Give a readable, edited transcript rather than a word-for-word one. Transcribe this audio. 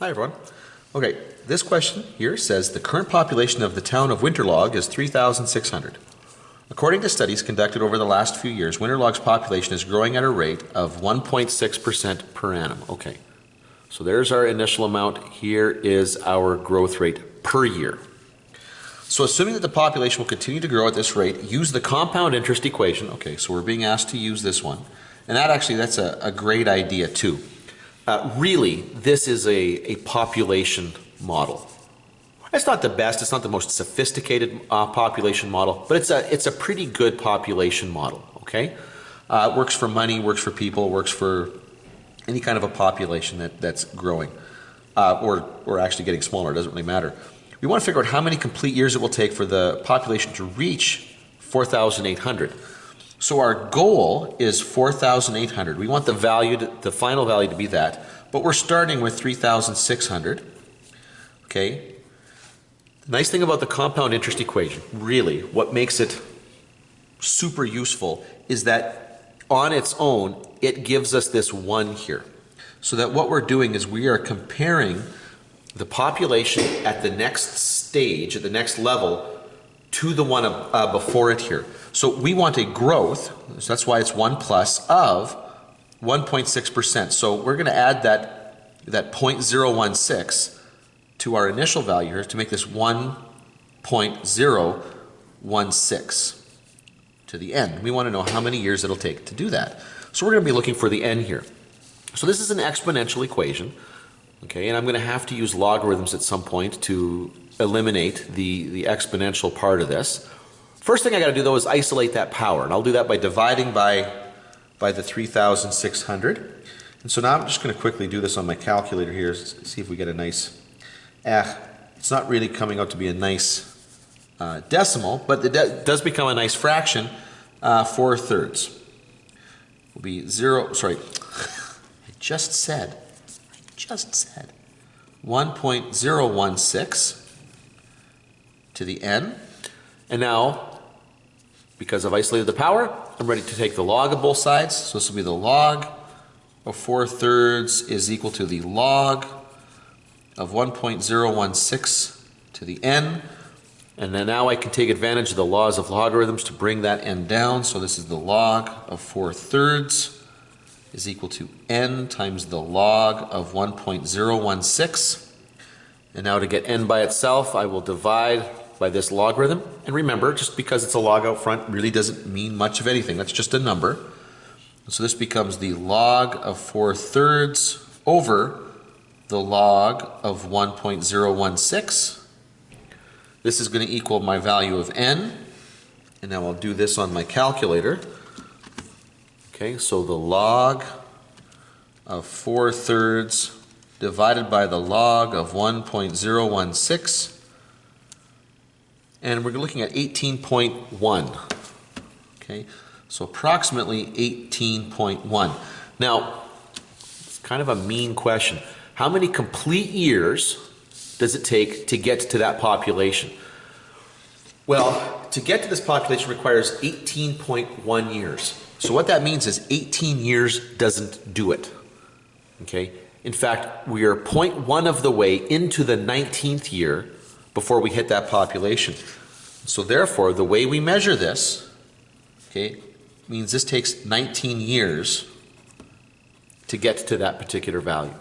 Hi everyone. Okay, this question here says the current population of the town of Winterlog is 3,600. According to studies conducted over the last few years, Winterlog's population is growing at a rate of 1.6% per annum. Okay, so there's our initial amount. Here is our growth rate per year. So assuming that the population will continue to grow at this rate, use the compound interest equation. Okay, so we're being asked to use this one. And that's a great idea too. Really, this is a population model. It's not the best, it's not the most sophisticated population model, but it's a pretty good population model, okay? It works for money, works for people, works for any kind of a population that's growing or actually getting smaller, it doesn't really matter. We want to figure out how many complete years it will take for the population to reach 4,800. So our goal is 4,800. We want the final value to be that, but we're starting with 3,600. Okay. The nice thing about the compound interest equation, really, what makes it super useful is that on its own, it gives us this 1 here. So that what we're doing is we are comparing the population at the next stage, at the next level, to the one before it here. So we want a growth, so that's why it's 1 plus, of 1.6%. So we're going to add that 0.016 to our initial value here to make this 1.016 to the n. We want to know how many years it'll take to do that. So we're going to be looking for the n here. So this is an exponential equation, okay, and I'm going to have to use logarithms at some point to eliminate the exponential part of this. First thing I got to do though is isolate that power, and I'll do that by dividing by the 3,600. And so now I'm just going to quickly do this on my calculator here, see if we get a nice, it's not really coming out to be a nice decimal, but it does become a nice fraction. 4/3 will be 1.016 to the n. And now, because I've isolated the power, I'm ready to take the log of both sides. So this will be the log of 4/3 is equal to the log of 1.016 to the n. And then now I can take advantage of the laws of logarithms to bring that n down. So this is the log of 4/3 is equal to n times the log of 1.016. And now to get n by itself, I will divide by this logarithm. And remember, just because it's a log out front really doesn't mean much of anything. That's just a number. So this becomes the log of 4/3 over the log of 1.016. This is going to equal my value of n. And now I'll do this on my calculator. Okay, so the log of 4/3 divided by the log of 1.016. And we're looking at 18.1. Okay, so approximately 18.1. Now, it's kind of a mean question. How many complete years does it take to get to that population? Well, to get to this population requires 18.1 years. So what that means is 18 years doesn't do it. Okay? In fact, we are 0.1 of the way into the 19th year before we hit that population. So therefore, the way we measure this, okay, means this takes 19 years to get to that particular value.